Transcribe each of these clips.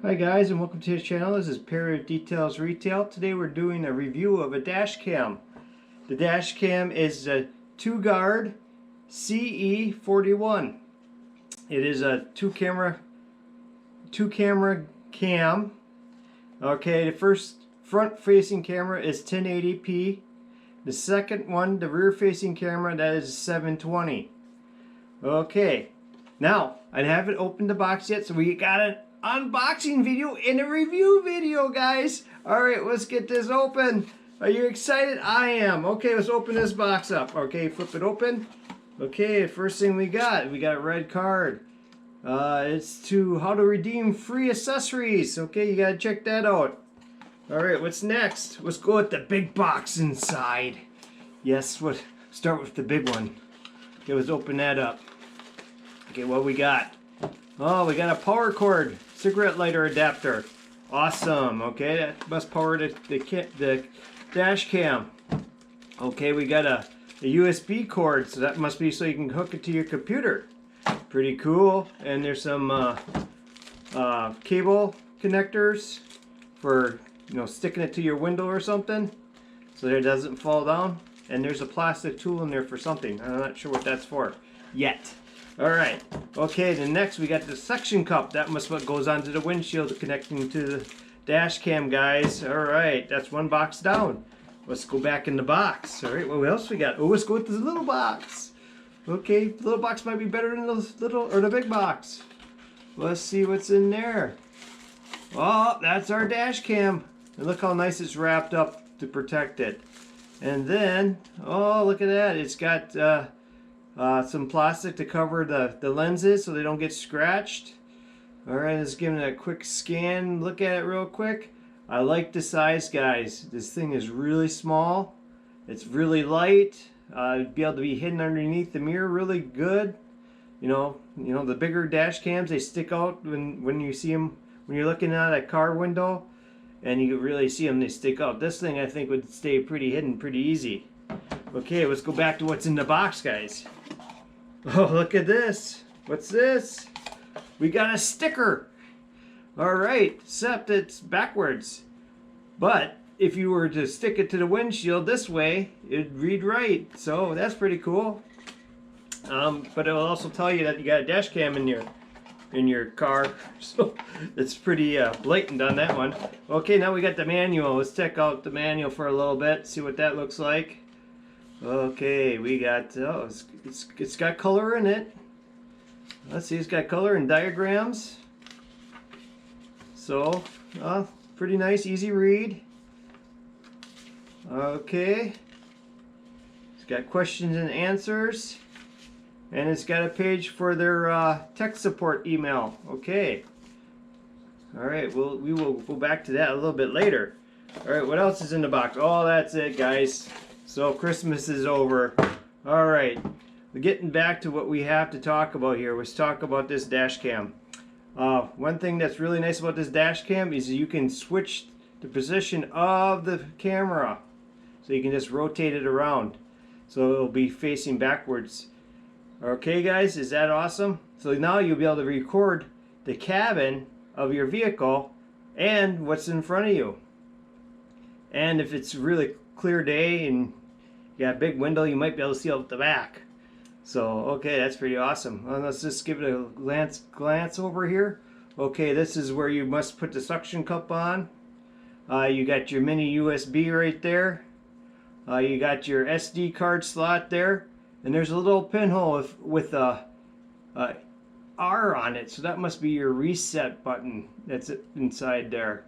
Hi guys, and welcome to the channel. This is Pair of Details Retail. Today we're doing a review of a dash cam. The dash cam is a Toguard CE41. It is a two camera cam. Okay, the first front facing camera is 1080p. The second one, the rear facing camera, that is 720. Okay, now I haven't opened the box yet, so we got an unboxing video and a review video, guys. Alright, let's get this open. Are you excited? I am. Okay, let's open this box up. Okay, flip it open. Okay, first thing we got a red card. It's to how to redeem free accessories. Okay, you gotta check that out. Alright, what's next? Let's go with the big box inside. Yes, what? Start with the big one. Okay, let's open that up. Okay, what we got? Oh, we got a power cord cigarette lighter adapter. Awesome. Okay, that must power the dash cam. Okay, we got a USB cord, so that must be so you can hook it to your computer. Pretty cool. And there's some cable connectors for sticking it to your window or something, so that it doesn't fall down. And there's a plastic tool in there for something. I'm not sure what that's for yet. Alright, okay, then next we got the suction cup. That must what goes onto the windshield connecting to the dash cam, guys. Alright, that's one box down. Let's go back in the box. Alright, what else we got? Oh, let's go with the little box. Okay, the little box might be better than the big box. Let's see what's in there. Oh, that's our dash cam. And look how nice it's wrapped up to protect it. And then, oh, look at that. It's got some plastic to cover the lenses so they don't get scratched. Alright, let's give it a quick scan. Look at it real quick. I like the size, guys. This thing is really small. It's really light. Be able to be hidden underneath the mirror really good. You know the bigger dash cams, they stick out when you see them, when you're looking out a car window and you can really see them, they stick out. This thing I think would stay pretty hidden pretty easy. Okay, let's go back to what's in the box, guys. Oh, look at this. What's this? We got a sticker. Alright, except it's backwards. But if you were to stick it to the windshield this way, it'd read right. So that's pretty cool. But it'll also tell you that you got a dash cam in your car. So it's pretty blatant on that one. Okay, now we got the manual. Let's check out the manual for a little bit, see what that looks like. Okay, we got, oh, it's got color in it. Let's see, it's got color and diagrams. So, pretty nice, easy read. Okay. It's got questions and answers. And it's got a page for their tech support email. Okay. Alright, we will go back to that a little bit later. Alright, what else is in the box? Oh, that's it, guys. So Christmas is over. Alright, getting back to what we have to talk about here. Let's talk about this dash cam. One thing that's really nice about this dash cam is you can switch the position of the camera. So you can just rotate it around. So it'll be facing backwards. Okay guys, is that awesome? So now you'll be able to record the cabin of your vehicle and what's in front of you. And if it's really clear day and you got a big window, you might be able to see out the back. So okay, that's pretty awesome. Let's just give it a glance over here. Okay, this is where you must put the suction cup on. You got your mini USB right there. You got your SD card slot there, and there's a little pinhole with a R on it, so that must be your reset button that's inside there.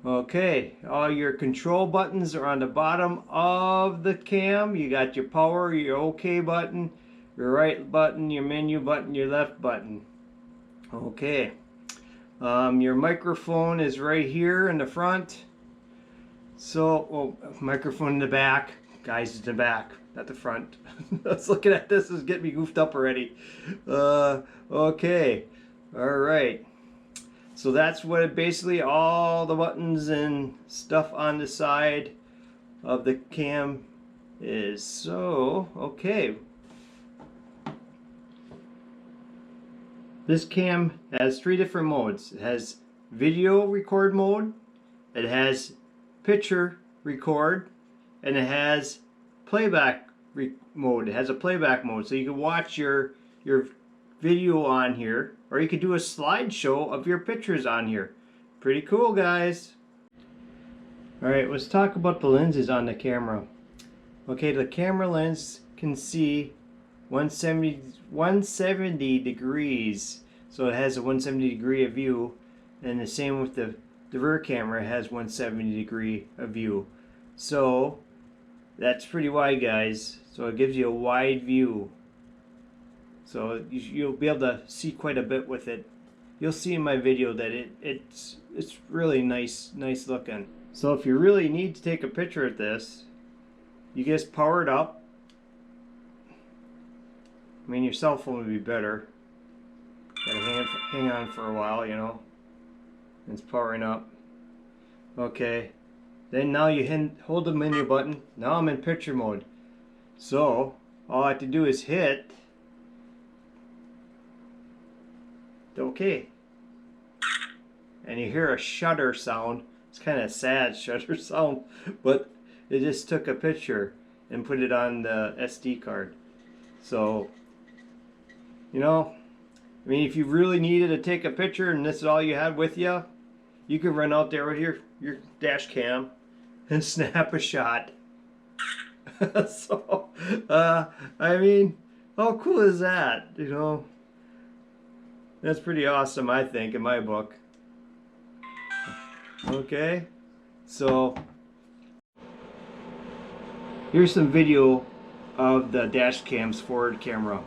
Okay, all your control buttons are on the bottom of the cam. You got your power, your OK button, your right button, your menu button, your left button. Okay, your microphone is right here in the front. So, microphone in the back. Guys, in the back, not the front. Let's looking at this is getting me goofed up already. Okay, all right. So that's what it basically, all the buttons and stuff on the side of the cam is. So, okay. This cam has 3 different modes. It has video record mode, it has picture record, and it has playback mode. It has a playback mode, so you can watch your video on here, or you could do a slideshow of your pictures on here. Pretty cool, guys. Alright, let's talk about the lenses on the camera. Okay, the camera lens can see 170 degrees, so it has a 170 degree of view, and the same with the rear camera has 170 degree of view. So that's pretty wide, guys, so it gives you a wide view, so you'll be able to see quite a bit with it. You'll see in my video that it's really nice looking. So if you really need to take a picture of this, you just power it up. I mean, your cell phone would be better. Gotta hang on for a while, you know. It's powering up. Okay. Then now you hold the menu button. Now I'm in picture mode. So all I have to do is hit OK. And you hear a shutter sound. It's kind of sad shutter sound, but it just took a picture and put it on the SD card. So, you know, I mean, if you really needed to take a picture and this is all you had with you, you could run out there with your dash cam and snap a shot. So, I mean, how cool is that? You know, that's pretty awesome, I think, in my book. Okay, so here's some video of the dash cam's forward camera.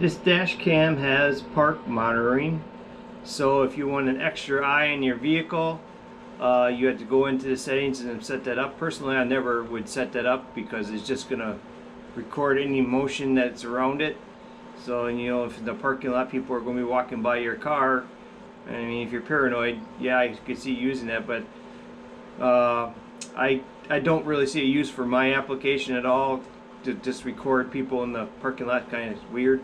This dash cam has park monitoring, so if you want an extra eye in your vehicle, you have to go into the settings and set that up. Personally, I never would set that up because it's just going to record any motion that's around it. So, and you know, if in the parking lot people are going to be walking by your car, I mean, if you're paranoid, yeah, I could see you using that, but I don't really see a use for my application at all. To just record people in the parking lot, kind of weird.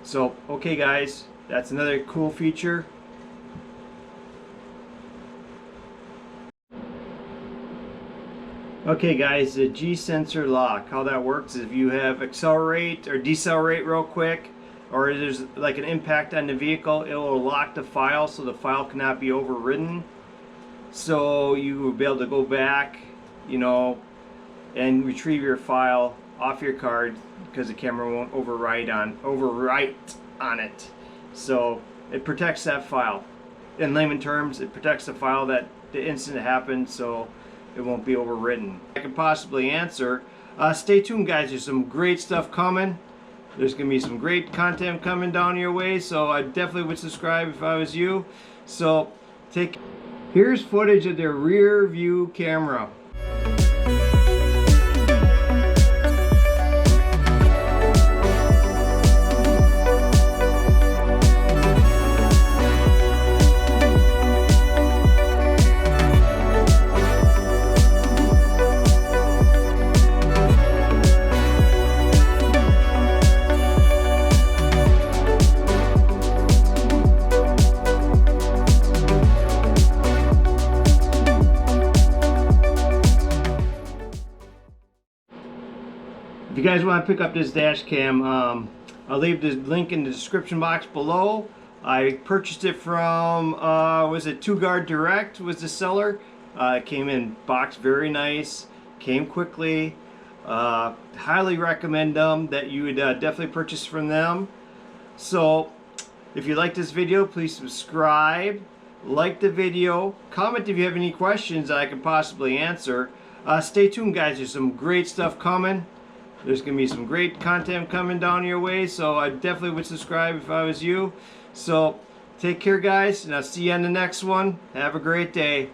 So, okay guys, that's another cool feature. Okay guys, the G sensor lock, how that works is if you have accelerate or decelerate real quick, or there's like an impact on the vehicle, it will lock the file so the file cannot be overridden. So you will be able to go back, you know, and retrieve your file off your card because the camera won't overwrite on it. So it protects that file. In layman terms, it protects the file that the incident happened, so it won't be overwritten. I could possibly answer. Stay tuned, guys. There's some great stuff coming. There's gonna be some great content coming down your way, so I definitely would subscribe if I was you. So here's footage of their rear view camera. guys want to pick up this dash cam, I'll leave the link in the description box below. I purchased it from, was it Toguard Direct was the seller. It came in boxed very nice, came quickly. Highly recommend them, that you would definitely purchase from them. So if you like this video, please subscribe, like the video, comment if you have any questions that I can possibly answer. Stay tuned, guys, there's some great stuff coming. There's going to be some great content coming down your way, so I definitely would subscribe if I was you. So take care, guys, and I'll see you on the next one. Have a great day.